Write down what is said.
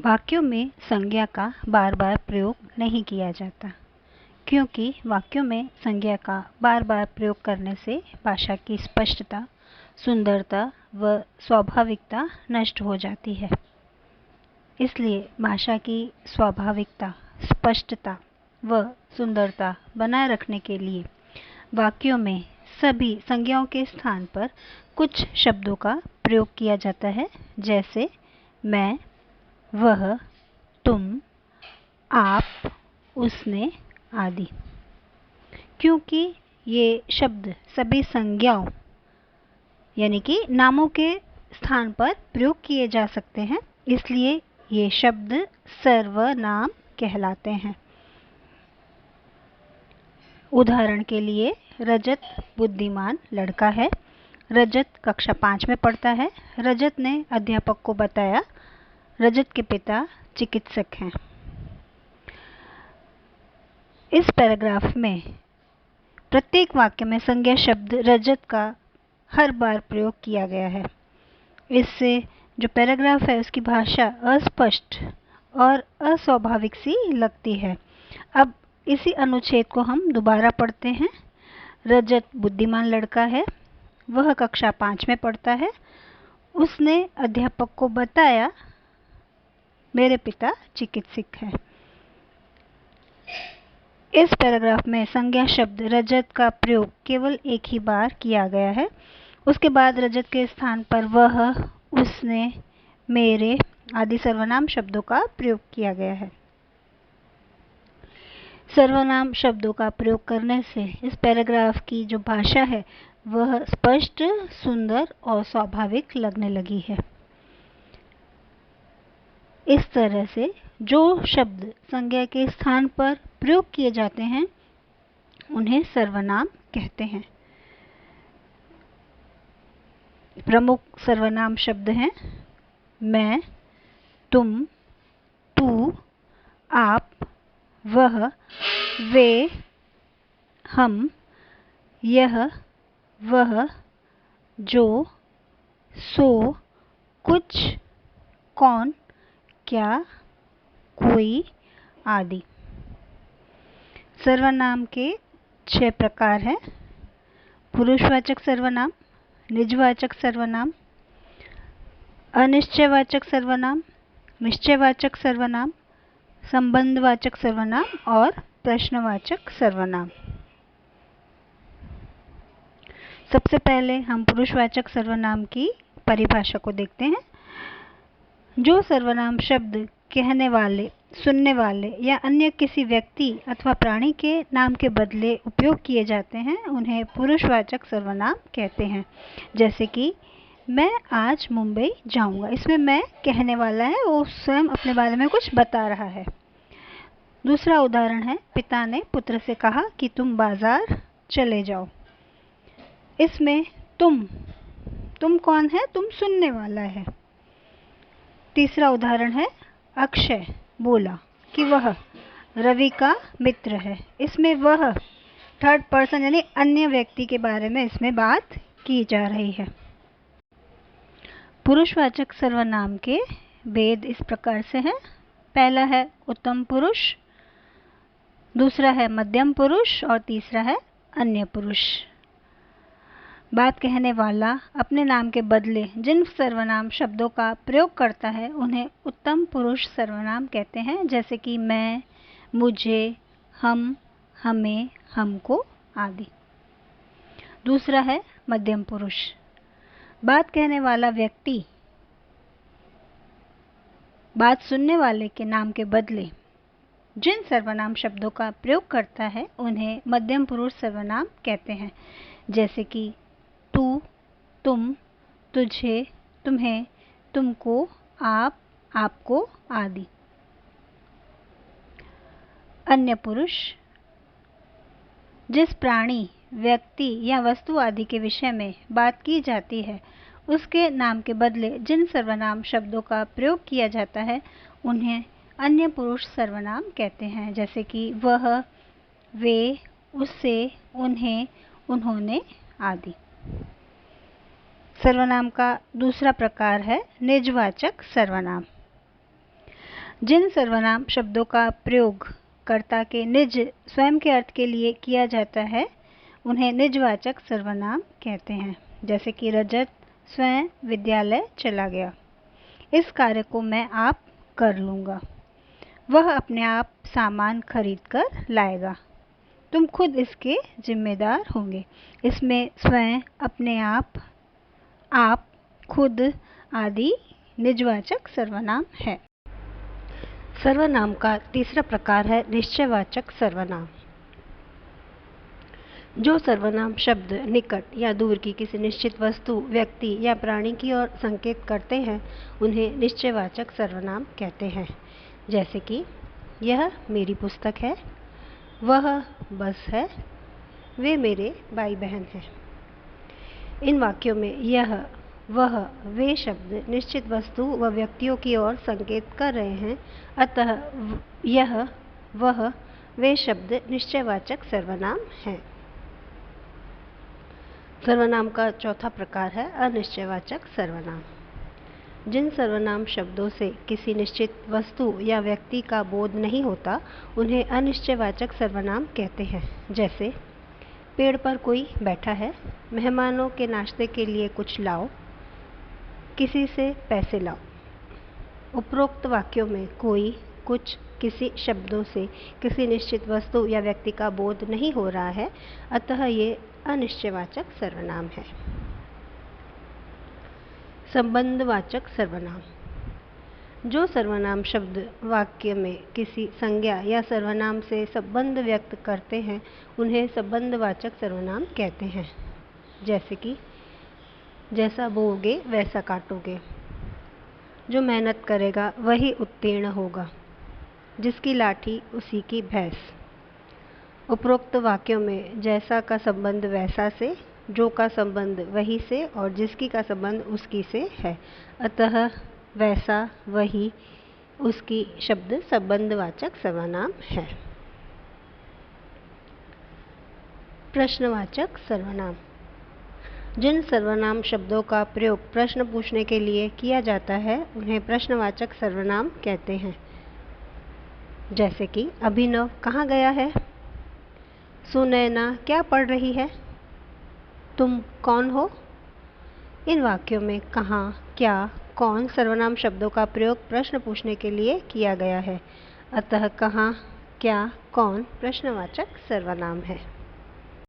वाक्यों में संज्ञा का बार बार प्रयोग नहीं किया जाता, क्योंकि वाक्यों में संज्ञा का बार बार प्रयोग करने से भाषा की स्पष्टता, सुंदरता व स्वाभाविकता नष्ट हो जाती है। इसलिए भाषा की स्वाभाविकता, स्पष्टता व सुंदरता बनाए रखने के लिए वाक्यों में सभी संज्ञाओं के स्थान पर कुछ शब्दों का प्रयोग किया जाता है, जैसे मैं, वह, तुम, आप, उसने आदि। क्योंकि ये शब्द सभी संज्ञाओं यानी कि नामों के स्थान पर प्रयोग किए जा सकते हैं, इसलिए ये शब्द सर्वनाम कहलाते हैं। उदाहरण के लिए, रजत बुद्धिमान लड़का है। रजत कक्षा 5 में पढ़ता है। रजत ने अध्यापक को बताया। रजत के पिता चिकित्सक हैं। इस पैराग्राफ में प्रत्येक वाक्य में संज्ञा शब्द रजत का हर बार प्रयोग किया गया है। इससे जो पैराग्राफ है उसकी भाषा अस्पष्ट और अस्वाभाविक सी लगती है। अब इसी अनुच्छेद को हम दोबारा पढ़ते हैं। रजत बुद्धिमान लड़का है। वह कक्षा 5 में पढ़ता है। उसने अध्यापक को बताया, मेरे पिता चिकित्सक हैं। इस पैराग्राफ में संज्ञा शब्द रजत का प्रयोग केवल एक ही बार किया गया है। उसके बाद रजत के स्थान पर वह, उसने, मेरे आदि सर्वनाम शब्दों का प्रयोग किया गया है। सर्वनाम शब्दों का प्रयोग करने से इस पैराग्राफ की जो भाषा है वह स्पष्ट, सुंदर और स्वाभाविक लगने लगी है। इस तरह से जो शब्द संज्ञा के स्थान पर प्रयोग किए जाते हैं उन्हें सर्वनाम कहते हैं। प्रमुख सर्वनाम शब्द हैं मैं, तुम, तू, आप, वह, वे, हम, यह, वह, जो, सो, कुछ, कौन, क्या, कोई आदि। सर्वनाम के 6 प्रकार हैं। पुरुषवाचक सर्वनाम, निजवाचक सर्वनाम, अनिश्चयवाचक सर्वनाम, निश्चयवाचक सर्वनाम, संबंधवाचक सर्वनाम और प्रश्नवाचक सर्वनाम। सबसे पहले हम पुरुषवाचक सर्वनाम की परिभाषा को देखते हैं। जो सर्वनाम शब्द कहने वाले, सुनने वाले या अन्य किसी व्यक्ति अथवा प्राणी के नाम के बदले उपयोग किए जाते हैं उन्हें पुरुषवाचक सर्वनाम कहते हैं। जैसे कि मैं आज मुंबई जाऊंगा। इसमें मैं कहने वाला है, वो स्वयं अपने बारे में कुछ बता रहा है। दूसरा उदाहरण है, पिता ने पुत्र से कहा कि तुम बाजार चले जाओ। इसमें तुम कौन है? तुम सुनने वाला है। तीसरा उदाहरण है, अक्षय बोला कि वह रवि का मित्र है। इसमें वह थर्ड पर्सन यानी अन्य व्यक्ति के बारे में इसमें बात की जा रही है। पुरुषवाचक सर्वनाम के भेद इस प्रकार से हैं। पहला है उत्तम पुरुष, दूसरा है मध्यम पुरुष और तीसरा है अन्य पुरुष। बात कहने वाला अपने नाम के बदले जिन सर्वनाम शब्दों का प्रयोग करता है उन्हें उत्तम पुरुष सर्वनाम कहते हैं, जैसे कि मैं, मुझे, हम, हमें, हमको आदि। दूसरा है मध्यम पुरुष। बात कहने वाला व्यक्ति बात सुनने वाले के नाम के बदले जिन सर्वनाम शब्दों का प्रयोग करता है उन्हें मध्यम पुरुष सर्वनाम कहते हैं, जैसे कि तू, तुम, तुझे, तुम्हें, तुमको, आप, आपको आदि। अन्य पुरुष। जिस प्राणी, व्यक्ति या वस्तु आदि के विषय में बात की जाती है उसके नाम के बदले जिन सर्वनाम शब्दों का प्रयोग किया जाता है उन्हें अन्य पुरुष सर्वनाम कहते हैं, जैसे कि वह, वे, उससे, उन्हें, उन्होंने आदि। सर्वनाम का दूसरा प्रकार है निजवाचक सर्वनाम। जिन सर्वनाम शब्दों का प्रयोग कर्ता के निज स्वयं के अर्थ के लिए किया जाता है उन्हें निजवाचक सर्वनाम कहते हैं। जैसे कि रजत स्वयं विद्यालय चला गया। इस कार्य को मैं आप कर लूँगा। वह अपने आप सामान खरीद कर लाएगा। तुम खुद इसके जिम्मेदार होंगे। इसमें स्वयं, अपने आप, खुद आदि निजवाचक सर्वनाम है। सर्वनाम का तीसरा प्रकार है निश्चयवाचक सर्वनाम। जो सर्वनाम शब्द निकट या दूर की किसी निश्चित वस्तु, व्यक्ति या प्राणी की ओर संकेत करते हैं उन्हें निश्चयवाचक सर्वनाम कहते हैं। जैसे कि यह मेरी पुस्तक है, वह बस है, वे मेरे भाई बहन हैं। इन वाक्यों में यह, वह, वे शब्द निश्चित वस्तु व व्यक्तियों की ओर संकेत कर रहे हैं, अतः यह, वह, वे शब्द निश्चयवाचक सर्वनाम हैं। सर्वनाम का चौथा प्रकार है अनिश्चयवाचक सर्वनाम। जिन सर्वनाम शब्दों से किसी निश्चित वस्तु या व्यक्ति का बोध नहीं होता उन्हें अनिश्चयवाचक सर्वनाम कहते हैं। जैसे पेड़ पर कोई बैठा है, मेहमानों के नाश्ते के लिए कुछ लाओ, किसी से पैसे लाओ। उपरोक्त वाक्यों में कोई, कुछ, किसी शब्दों से किसी निश्चित वस्तु या व्यक्ति का बोध नहीं हो रहा है, अतः ये अनिश्चयवाचक सर्वनाम है। संबंधवाचक सर्वनाम। जो सर्वनाम शब्द वाक्य में किसी संज्ञा या सर्वनाम से संबंध व्यक्त करते हैं उन्हें संबंधवाचक सर्वनाम कहते हैं। जैसे कि जैसा बोओगे वैसा काटोगे, जो मेहनत करेगा वही उत्तीर्ण होगा, जिसकी लाठी उसी की भैंस। उपरोक्त वाक्यों में जैसा का संबंध वैसा से, जो का संबंध वही से और जिसकी का संबंध उसकी से है, अतः वैसा, वही, उसकी शब्द संबंधवाचक सर्वनाम है। प्रश्नवाचक सर्वनाम। जिन सर्वनाम शब्दों का प्रयोग प्रश्न पूछने के लिए किया जाता है उन्हें प्रश्नवाचक सर्वनाम कहते हैं। जैसे कि अभिनव कहाँ गया है, सुनैना क्या पढ़ रही है, तुम कौन हो। इन वाक्यों में कहाँ, क्या, कौन सर्वनाम शब्दों का प्रयोग प्रश्न पूछने के लिए किया गया है, अतः कहाँ, क्या, कौन प्रश्नवाचक सर्वनाम है।